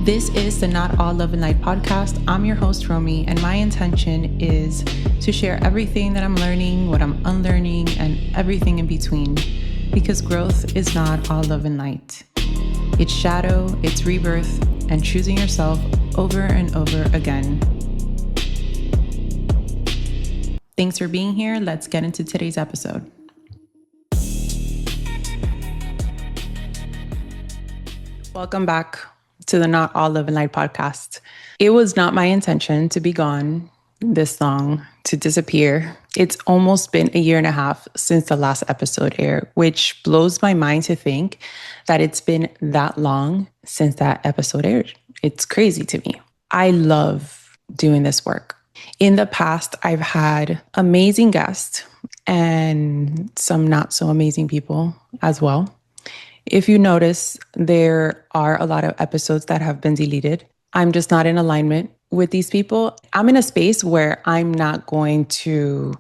This is the Not All Love and Light podcast. I'm your host, Romy, and my intention is to share everything that I'm learning, what I'm unlearning, and everything in between. Because growth is not all love and light. It's shadow, it's rebirth, and choosing yourself over and over again. Thanks for being here. Let's get into today's episode. Welcome back to the Not All Love and Light podcast. It was not my intention to be gone this long, to disappear. It's almost been a year and a half since the last episode aired, which blows my mind to think that it's been that long since that episode aired. It's crazy to me. I love doing this work. In the past, I've had amazing guests and some not so amazing people as well. If you notice, there are a lot of episodes that have been deleted. I'm just not in alignment with these people. I'm in a space where I'm not going to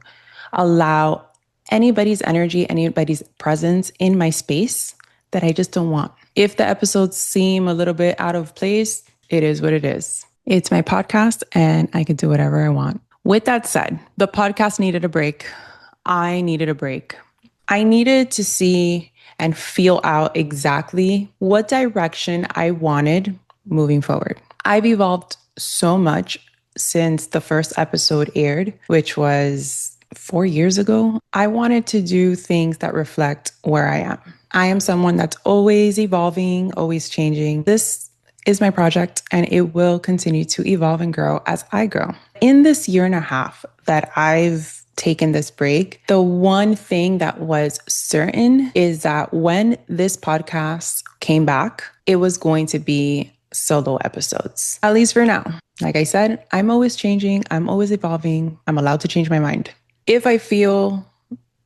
allow anybody's energy, anybody's presence in my space that I just don't want. If the episodes seem a little bit out of place, it is what it is. It's my podcast and I can do whatever I want. With that said, the podcast needed a break. I needed a break. I needed to see and feel out exactly what direction I wanted moving forward. I've evolved so much since the first episode aired, which was 4 years ago. I wanted to do things that reflect where I am. I am someone that's always evolving, always changing. This is my project and it will continue to evolve and grow as I grow. In this year and a half that I've taken this break, the one thing that was certain is that when this podcast came back, it was going to be solo episodes, at least for now. Like I said, I'm always changing. I'm always evolving. I'm allowed to change my mind. If I feel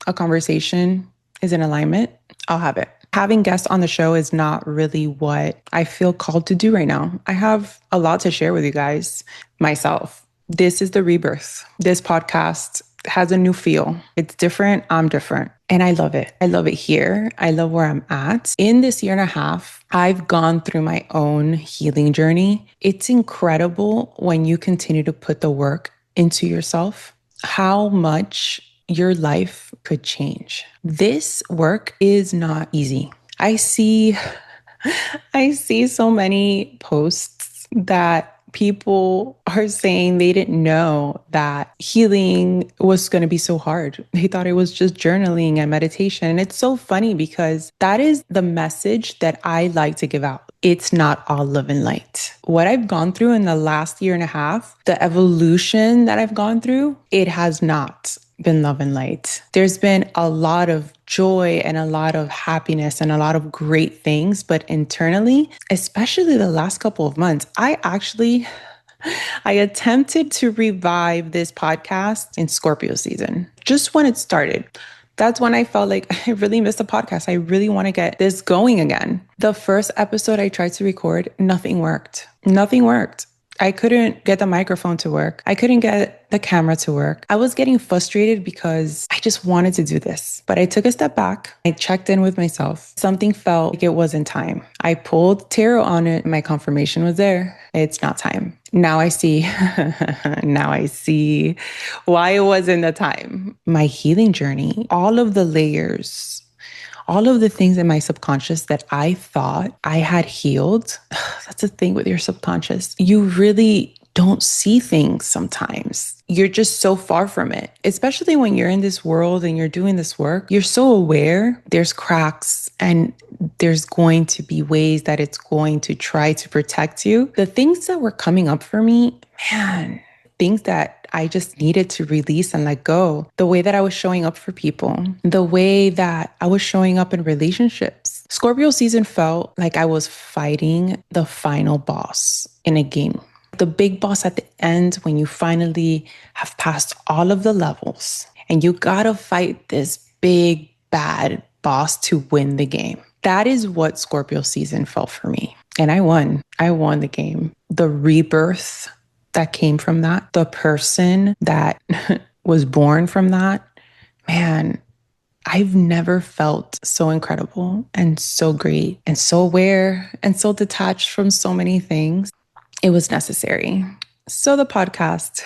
a conversation is in alignment, I'll have it. Having guests on the show is not really what I feel called to do right now. I have a lot to share with you guys myself. This is the rebirth. This podcast has a new feel. It's different. I'm different. And I love it. I love it here. I love where I'm at. In this year and a half, I've gone through my own healing journey. It's incredible when you continue to put the work into yourself, how much your life could change. This work is not easy. I see so many posts that people are saying they didn't know that healing was going to be so hard. They thought it was just journaling and meditation. And it's so funny because that is the message that I like to give out. It's not all love and light. What I've gone through in the last year and a half, the evolution that I've gone through, it has not been love and light. There's been a lot of joy and a lot of happiness and a lot of great things, but internally, especially the last couple of months, I attempted to revive this podcast in Scorpio season, just when it started. That's when I felt like I really missed the podcast. I really want to get this going again. The first episode I tried to record, nothing worked. Nothing worked. I couldn't get the microphone to work. I couldn't get the camera to work. I was getting frustrated because I just wanted to do this. But I took a step back. I checked in with myself. Something felt like it wasn't time. I pulled tarot on it. My confirmation was there. It's not time. Now I see, now I see why it wasn't the time. My healing journey, all of the layers, all of the things in my subconscious that I thought I had healed. That's the thing with your subconscious. You really don't see things sometimes. You're just so far from it, especially when you're in this world and you're doing this work. You're so aware there's cracks and there's going to be ways that it's going to try to protect you. The things that were coming up for me, man, things that I just needed to release and let go. The way that I was showing up for people, the way that I was showing up in relationships. Scorpio season felt like I was fighting the final boss in a game. The big boss at the end, when you finally have passed all of the levels and you gotta fight this big, bad boss to win the game. That is what Scorpio season felt for me. And I won. I won the game. The rebirth that came from that, the person that was born from that, man, I've never felt so incredible and so great and so aware and so detached from so many things. It was necessary. So the podcast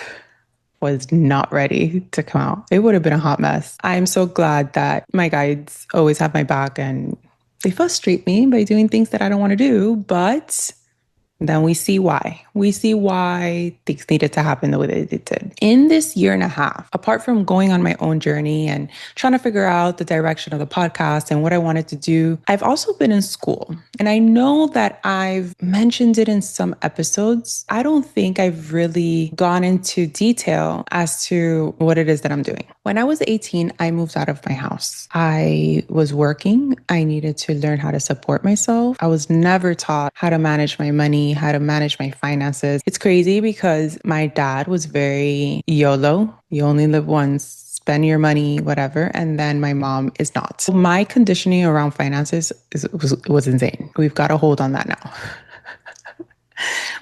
was not ready to come out. It would have been a hot mess. I'm so glad that my guides always have my back and they frustrate me by doing things that I don't want to do, but then we see why. We see why things needed to happen the way they did. In this year and a half, apart from going on my own journey and trying to figure out the direction of the podcast and what I wanted to do, I've also been in school. And I know that I've mentioned it in some episodes. I don't think I've really gone into detail as to what it is that I'm doing. When I was 18, I moved out of my house. I was working. I needed to learn how to support myself. I was never taught how to manage my money, how to manage my finances. It's crazy because my dad was very YOLO. You only live once. Spend your money, whatever. And then my mom is not. My conditioning around finances was insane. We've got a hold on that now.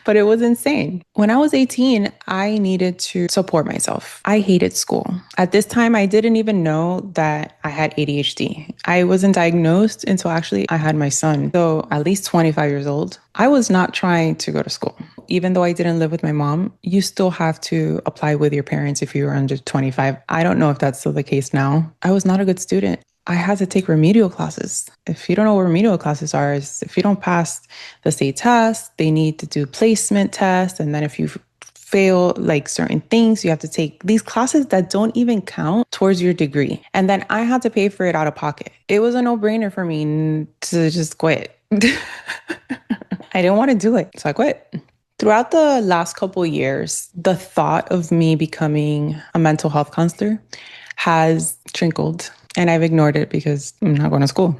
But it was insane. When I was 18, I needed to support myself. I hated school. At this time, I didn't even know that I had ADHD. I wasn't diagnosed until actually I had my son. So at least 25 years old, I was not trying to go to school. Even though I didn't live with my mom, you still have to apply with your parents if you were under 25. I don't know if that's still the case now. I was not a good student. I had to take remedial classes. If you don't know what remedial classes are, is if you don't pass the state test, they need to do placement tests. And then if you fail like certain things, you have to take these classes that don't even count towards your degree. And then I had to pay for it out of pocket. It was a no-brainer for me to just quit. I didn't want to do it, so I quit. Throughout the last couple of years, the thought of me becoming a mental health counselor has trickled. And I've ignored it because I'm not going to school.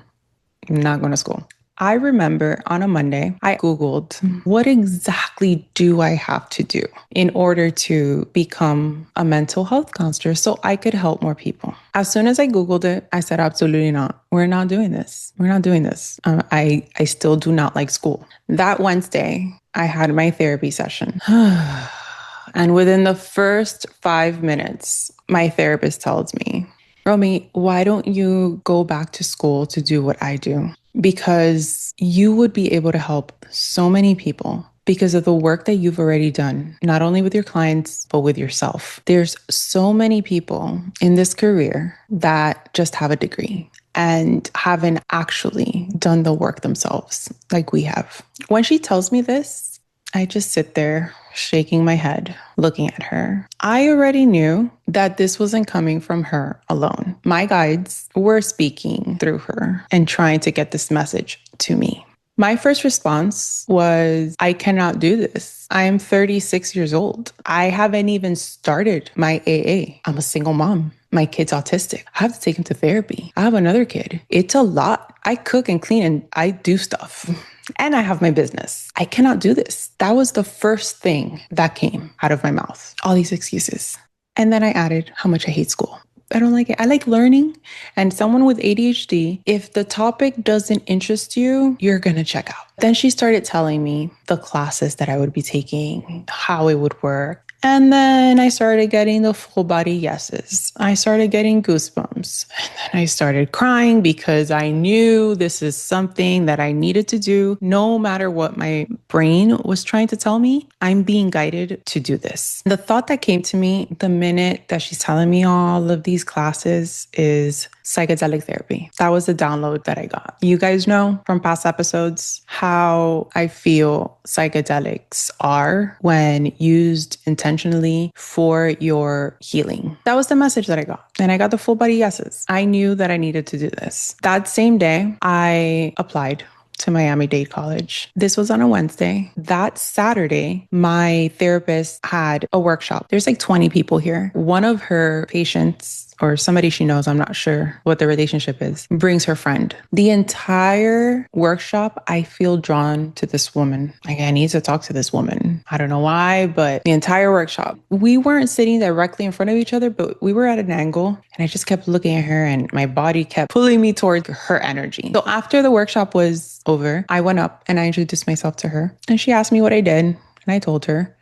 I'm not going to school. I remember on a Monday, I Googled, what exactly do I have to do in order to become a mental health counselor so I could help more people? As soon as I Googled it, I said, absolutely not. We're not doing this. We're not doing this. I still do not like school. That Wednesday, I had my therapy session. And within the first 5 minutes, my therapist tells me, Romy, why don't you go back to school to do what I do? Because you would be able to help so many people because of the work that you've already done, not only with your clients, but with yourself. There's so many people in this career that just have a degree and haven't actually done the work themselves like we have. When she tells me this, I just sit there shaking my head, looking at her. I already knew that this wasn't coming from her alone. My guides were speaking through her and trying to get this message to me. My first response was, I cannot do this. I am 36 years old. I haven't even started my AA. I'm a single mom. My kid's autistic. I have to take him to therapy. I have another kid. It's a lot. I cook and clean and I do stuff. And I have my business. I cannot do this. That was the first thing that came out of my mouth. All these excuses. And then I added how much I hate school. I don't like it. I like learning. And someone with ADHD, if the topic doesn't interest you, you're going to check out. Then she started telling me the classes that I would be taking, how it would work. And then I started getting the full body yeses. I started getting goosebumps. And then I started crying because I knew this is something that I needed to do. No matter what my brain was trying to tell me, I'm being guided to do this. The thought that came to me the minute that she's telling me all of these classes is psychedelic therapy. That was the download that I got. You guys know from past episodes how I feel psychedelics are when used intentionally for your healing. That was the message that I got. And I got the full body yeses. I knew that I needed to do this. That same day, I applied to Miami-Dade College. This was on a Wednesday. That Saturday, my therapist had a workshop. There's like 20 people here. One of her patients, or somebody she knows, I'm not sure what the relationship is, brings her friend. The entire workshop, I feel drawn to this woman. Like, I need to talk to this woman. I don't know why, but the entire workshop, we weren't sitting directly in front of each other, but we were at an angle and I just kept looking at her and my body kept pulling me towards her energy. So after the workshop was over, I went up and I introduced myself to her and she asked me what I did and I told her.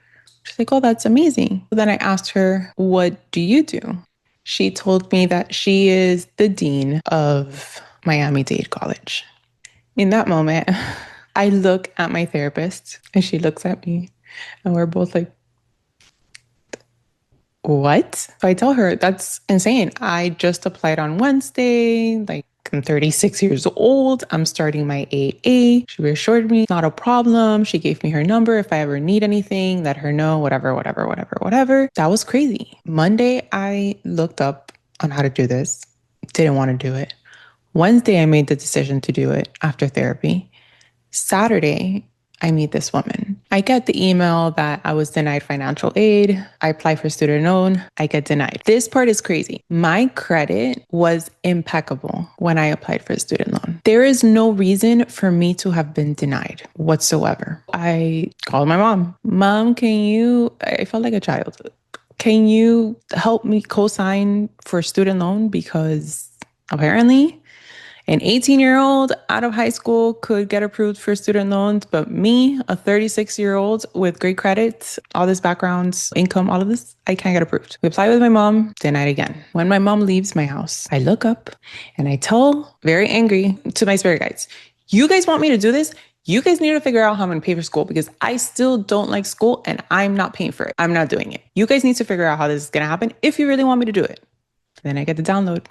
She's like, oh, that's amazing. So then I asked her, what do you do? She told me that she is the dean of Miami-Dade College. In that moment, I look at my therapist and she looks at me and we're both like, what? So I tell her, that's insane. I just applied on Wednesday. Like, I'm 36 years old. I'm starting my AA. She reassured me, not a problem. She gave me her number. If I ever need anything, let her know, whatever, whatever, whatever, whatever. That was crazy. Monday, I looked up on how to do this. Didn't want to do it. Wednesday, I made the decision to do it after therapy. Saturday, I meet this woman. I get the email that I was denied financial aid. I apply for student loan. I get denied. This part is crazy. My credit was impeccable when I applied for a student loan. There is no reason for me to have been denied whatsoever. I called my mom. Mom, I felt like a child. Can you help me co-sign for a student loan? Because apparently an 18-year-old out of high school could get approved for student loans, but me, a 36-year-old with great credit, all this background, income, all of this, I can't get approved. We apply with my mom, denied again. When my mom leaves my house, I look up and I tell, very angry, to my spirit guides, you guys want me to do this? You guys need to figure out how I'm going to pay for school because I still don't like school and I'm not paying for it. I'm not doing it. You guys need to figure out how this is going to happen if you really want me to do it. Then I get the download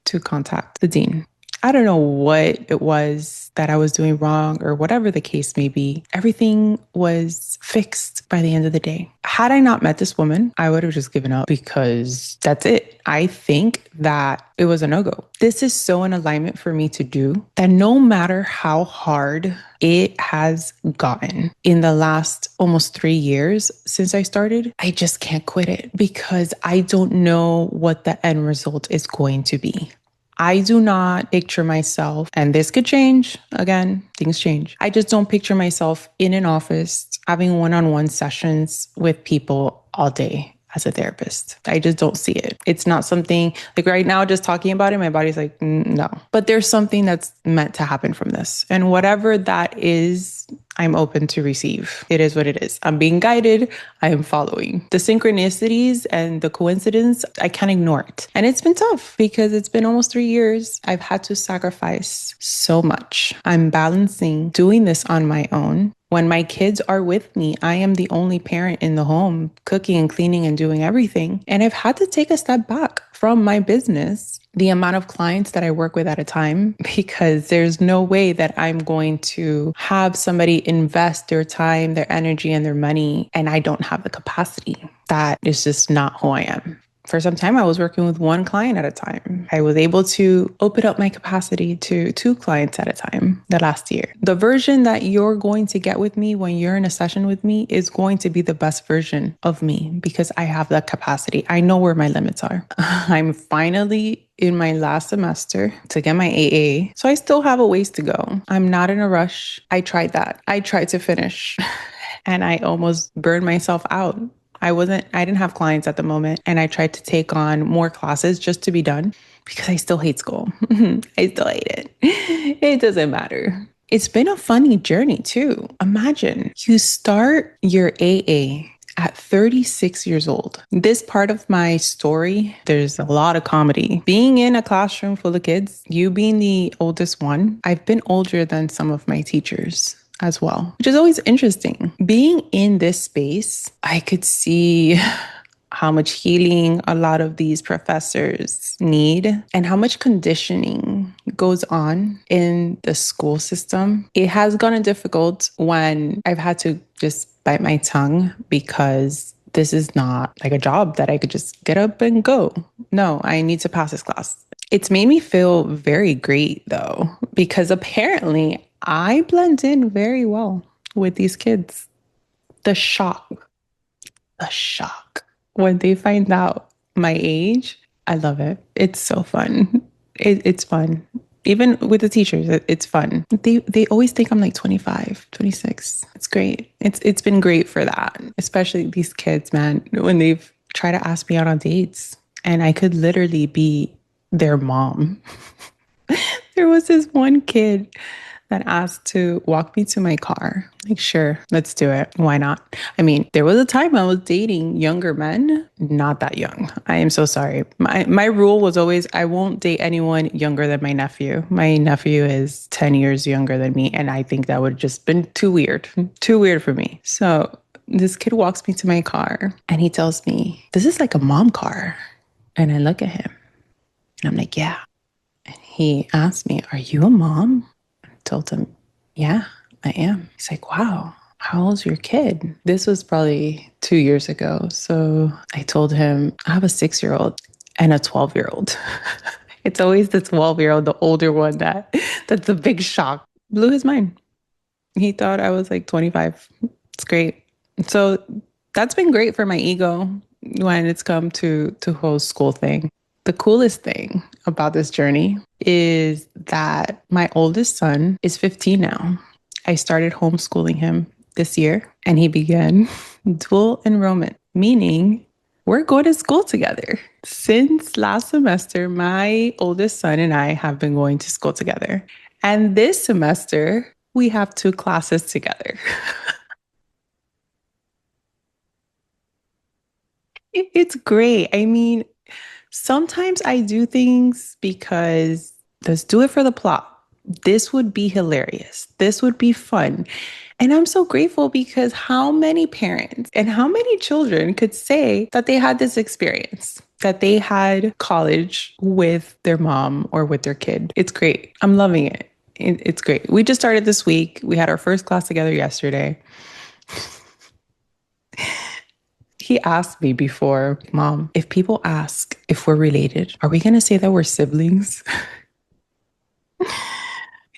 to contact the dean. I don't know what it was that I was doing wrong or whatever the case may be. Everything was fixed by the end of the day. Had I not met this woman, I would have just given up because that's it. I think that it was a no-go. This is so in alignment for me to do that no matter how hard it has gotten in the last almost 3 years since I started, I just can't quit it because I don't know what the end result is going to be. I do not picture myself, and this could change. Again, things change. I just don't picture myself in an office having one-on-one sessions with people all day as a therapist. I just don't see it. It's not something like right now, just talking about it, my body's like, no. But there's something that's meant to happen from this. And whatever that is, I'm open to receive. It is what it is. I'm being guided. I am following. The synchronicities and the coincidence, I can't ignore it. And it's been tough because it's been almost 3 years. I've had to sacrifice so much. I'm balancing doing this on my own. When my kids are with me, I am the only parent in the home, cooking and cleaning and doing everything. And I've had to take a step back from my business, the amount of clients that I work with at a time, because there's no way that I'm going to have somebody invest their time, their energy, and their money, and I don't have the capacity. That is just not who I am. For some time, I was working with one client at a time. I was able to open up my capacity to 2 clients at a time the last year. The version that you're going to get with me when you're in a session with me is going to be the best version of me because I have that capacity. I know where my limits are. I'm finally in my last semester to get my AA. So I still have a ways to go. I'm not in a rush. I tried that. I tried to finish and I almost burned myself out. I didn't have clients at the moment, and I tried to take on more classes just to be done because I still hate school. I still hate it. It doesn't matter. It's been a funny journey too. Imagine you start your AA at 36 years old. This part of my story, there's a lot of comedy. Being in a classroom full of kids, you being the oldest one, I've been older than some of my teachers as well, which is always interesting. Being in this space, I could see how much healing a lot of these professors need and how much conditioning goes on in the school system. It has gotten difficult when I've had to just bite my tongue because this is not like a job that I could just get up and go. No, I need to pass this class. It's made me feel very great though, because apparently I blend in very well with these kids. The shock when they find out my age, I love it. It's so fun. It's fun. Even with the teachers, it's fun. They always think I'm like 25, 26. It's great. It's been great for that, especially these kids, man, when they've tried to ask me out on dates and I could literally be their mom. There was this one kid that asked to walk me to my car. Like, sure, let's do it. Why not? I mean, there was a time I was dating younger men, not that young. I am so sorry. My rule was always I won't date anyone younger than my nephew. My nephew is 10 years younger than me, and I think that would have just been too weird for me. So this kid walks me to my car and he tells me, this is like a mom car. And I look at him and I'm like, yeah. And he asked me, are you a mom? I told him, yeah, I am. He's like, wow, how old's your kid? This was probably 2 years ago. So I told him, I have a 6-year-old and a 12-year-old. It's always the 12-year-old, the older one, that's a big shock. Blew his mind. He thought I was like 25. It's great. So that's been great for my ego when it's come to whole school thing. The coolest thing about this journey is that my oldest son is 15 now. I started homeschooling him this year and he began dual enrollment, meaning we're going to school together. Since last semester, my oldest son and I have been going to school together. And this semester, we have 2 classes together. It's great. I mean, sometimes I do things because let's do it for the plot. This would be hilarious. This would be fun. And I'm so grateful because how many parents and how many children could say that they had this experience, that they had college with their mom or with their kid? It's great. I'm loving it. It's great. We just started this week. We had our first class together yesterday. He asked me before, Mom, if people ask if we're related, are we going to say that we're siblings?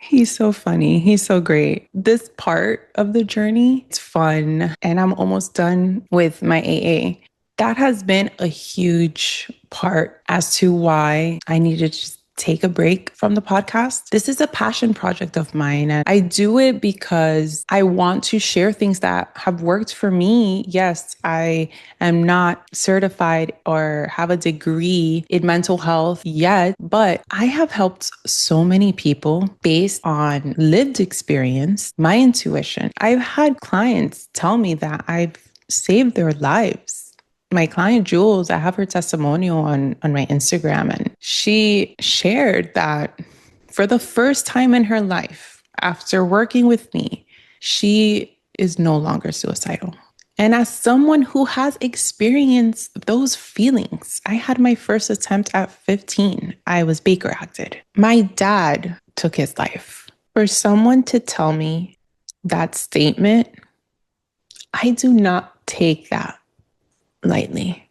He's so funny. He's so great. This part of the journey, it's fun. And I'm almost done with my AA. That has been a huge part as to why I needed to just take a break from the podcast. This is a passion project of mine. And I do it because I want to share things that have worked for me. Yes, I am not certified or have a degree in mental health yet, but I have helped so many people based on lived experience, my intuition. I've had clients tell me that I've saved their lives. My client Jules, I have her testimonial on my Instagram, and she shared that for the first time in her life, after working with me, she is no longer suicidal. And as someone who has experienced those feelings, I had my first attempt at 15. I was Baker acted. My dad took his life. For someone to tell me that statement, I do not take that lightly.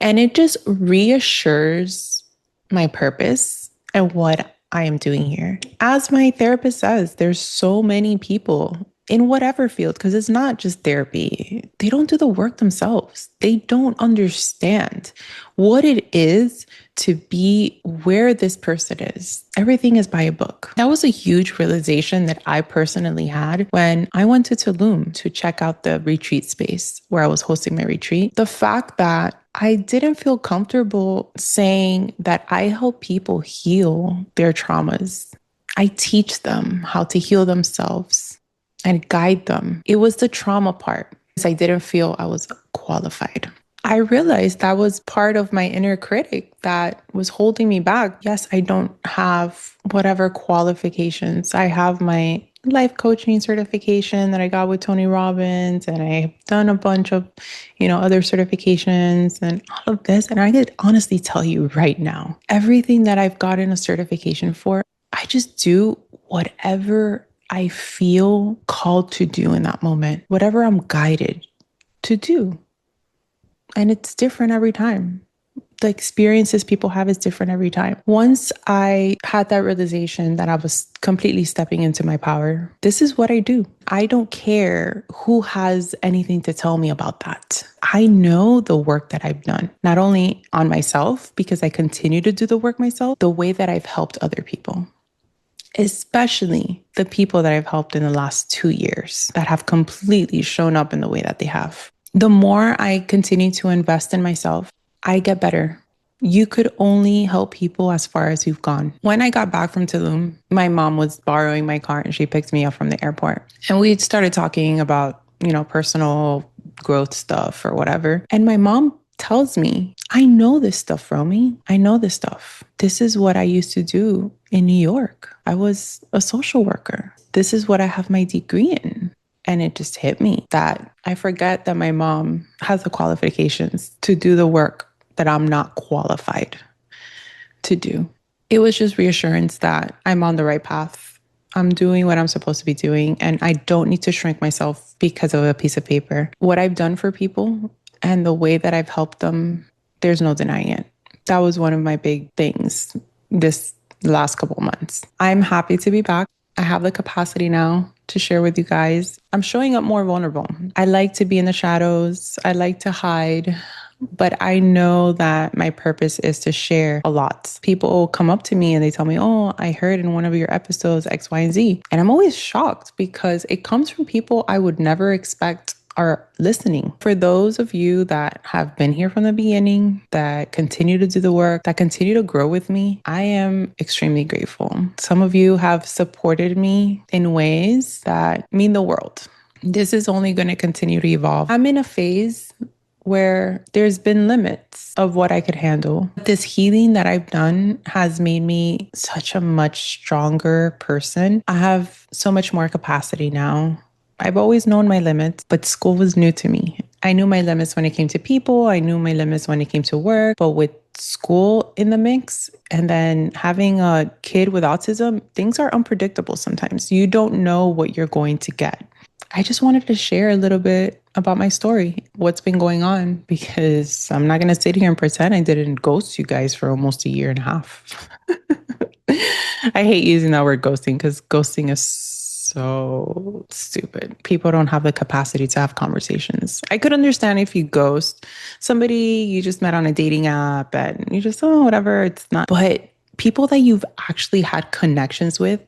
And it just reassures my purpose and what I am doing here. As my therapist says, there's so many people in whatever field, because it's not just therapy. They don't do the work themselves. They don't understand what it is to be where this person is. Everything is by a book. That was a huge realization that I personally had when I went to Tulum to check out the retreat space where I was hosting my retreat. The fact that I didn't feel comfortable saying that I help people heal their traumas. I teach them how to heal themselves and guide them. It was the trauma part, because I didn't feel I was qualified. I realized that was part of my inner critic that was holding me back. Yes, I don't have whatever qualifications. I have my life coaching certification that I got with Tony Robbins, and I've done a bunch of, other certifications and all of this. And I could honestly tell you right now, everything that I've gotten a certification for, I just do whatever I feel called to do in that moment, whatever I'm guided to do. And it's different every time. The experiences people have is different every time. Once I had that realization that I was completely stepping into my power, this is what I do. I don't care who has anything to tell me about that. I know the work that I've done, not only on myself, because I continue to do the work myself, the way that I've helped other people. Especially the people that I've helped in the last 2 years that have completely shown up in the way that they have. The more I continue to invest in myself, I get better. you could only help people as far as you've gone. When I got back from Tulum, my mom was borrowing my car and she picked me up from the airport. And we started talking about, personal growth stuff or whatever. And my mom tells me, I know this stuff, Romy. I know this stuff. This is what I used to do in New York. I was a social worker. This is what I have my degree in. And it just hit me that I forget that my mom has the qualifications to do the work that I'm not qualified to do. It was just reassurance that I'm on the right path. I'm doing what I'm supposed to be doing, and I don't need to shrink myself because of a piece of paper. What I've done for people and the way that I've helped them, there's no denying it. That was one of my big things this last couple months. I'm happy to be back. I have the capacity now to share with you guys. I'm showing up more vulnerable. I like to be in the shadows. I like to hide. But I know that my purpose is to share a lot. People come up to me and they tell me, oh, I heard in one of your episodes X, Y, and Z. And I'm always shocked because it comes from people I would never expect are listening. For those of you that have been here from the beginning, that continue to do the work, that continue to grow with me, I am extremely grateful. Some of you have supported me in ways that mean the world. This is only going to continue to evolve. I'm in a phase where there's been limits of what I could handle. This healing that I've done has made me such a much stronger person. I have so much more capacity now. I've always known my limits, but school was new to me. I knew my limits when it came to people. I knew my limits when it came to work, but with school in the mix and then having a kid with autism, things are unpredictable sometimes. You don't know what you're going to get. I just wanted to share a little bit about my story, what's been going on, because I'm not going to sit here and pretend I didn't ghost you guys for almost a year and a half. I hate using that word ghosting because ghosting is so stupid. People don't have the capacity to have conversations. I could understand if you ghost somebody you just met on a dating app and you just, oh, whatever, it's not. But people that you've actually had connections with,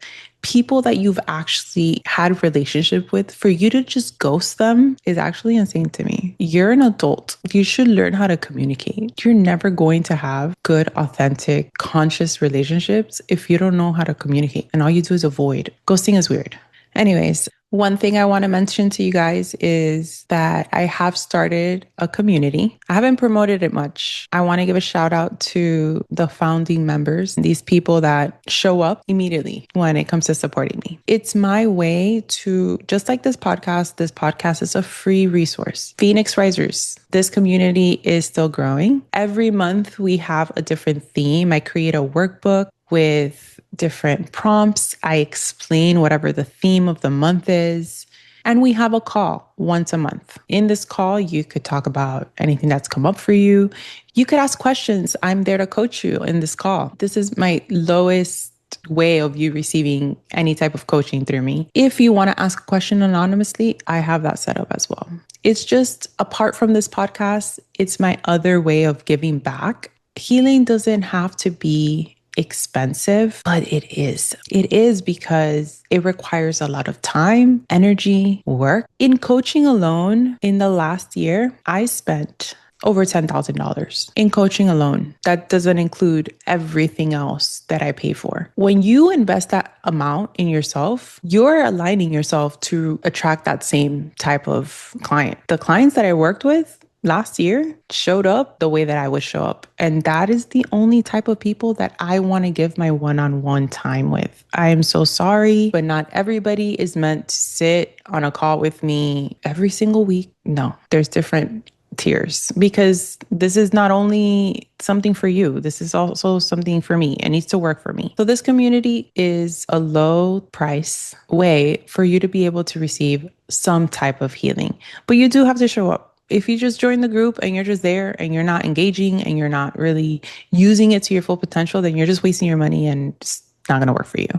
people that you've actually had relationship with, for you to just ghost them is actually insane to me. You're an adult. You should learn how to communicate. You're never going to have good, authentic, conscious relationships if you don't know how to communicate. And all you do is avoid. Ghosting is weird. Anyways, one thing I want to mention to you guys is that I have started a community. I haven't promoted it much. I want to give a shout out to the founding members, these people that show up immediately when it comes to supporting me. It's my way to, just like this podcast is a free resource. Phoenix Risers, this community is still growing. Every month we have a different theme. I create a workbook with different prompts. I explain whatever the theme of the month is. And we have a call once a month. In this call, you could talk about anything that's come up for you. You could ask questions. I'm there to coach you in this call. This is my lowest way of you receiving any type of coaching through me. If you want to ask a question anonymously, I have that set up as well. It's just, apart from this podcast, it's my other way of giving back. Healing doesn't have to be expensive, but it is. It is because it requires a lot of time, energy, work. In coaching alone, in the last year, I spent over $10,000 in coaching alone. That doesn't include everything else that I pay for. When you invest that amount in yourself, you're aligning yourself to attract that same type of client. The clients that I worked with last year showed up the way that I would show up. And that is the only type of people that I want to give my one-on-one time with. I am so sorry, but not everybody is meant to sit on a call with me every single week. No, there's different tiers, because this is not only something for you, this is also something for me. It needs to work for me. So this community is a low price way for you to be able to receive some type of healing, but you do have to show up. If you just join the group and you're just there and you're not engaging and you're not really using it to your full potential, then you're just wasting your money and just not going to work for you.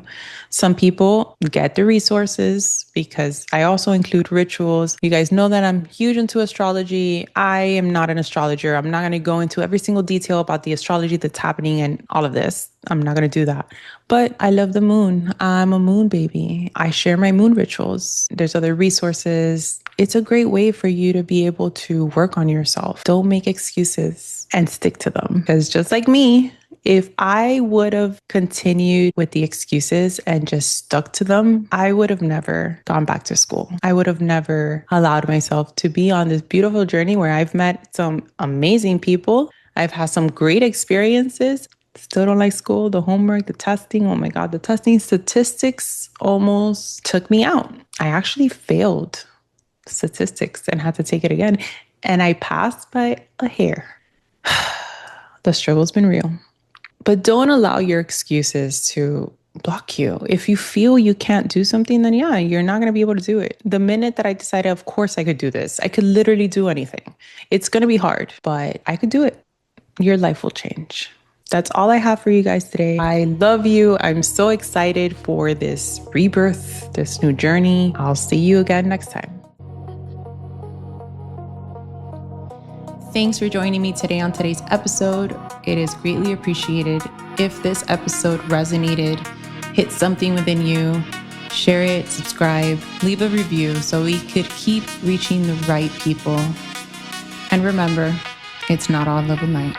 Some people get the resources because I also include rituals. You guys know that I'm huge into astrology. I am not an astrologer. I'm not going to go into every single detail about the astrology that's happening and all of this. I'm not going to do that. But I love the moon. I'm a moon baby. I share my moon rituals. There's other resources. It's a great way for you to be able to work on yourself. Don't make excuses and stick to them. Because just like me, if I would have continued with the excuses and just stuck to them, I would have never gone back to school. I would have never allowed myself to be on this beautiful journey where I've met some amazing people. I've had some great experiences. Still don't like school, the homework, the testing. Oh my God, the testing statistics almost took me out. I actually failed statistics and had to take it again. And I passed by a hair. The struggle's been real. But don't allow your excuses to block you. If you feel you can't do something, then yeah, you're not going to be able to do it. The minute that I decided, of course I could do this, I could literally do anything. It's going to be hard, but I could do it. Your life will change. That's all I have for you guys today. I love you. I'm so excited for this rebirth, this new journey. I'll see you again next time. Thanks for joining me today on today's episode. It is greatly appreciated. If this episode resonated, hit something within you, share it, subscribe, leave a review so we could keep reaching the right people. And remember, it's not all love and light.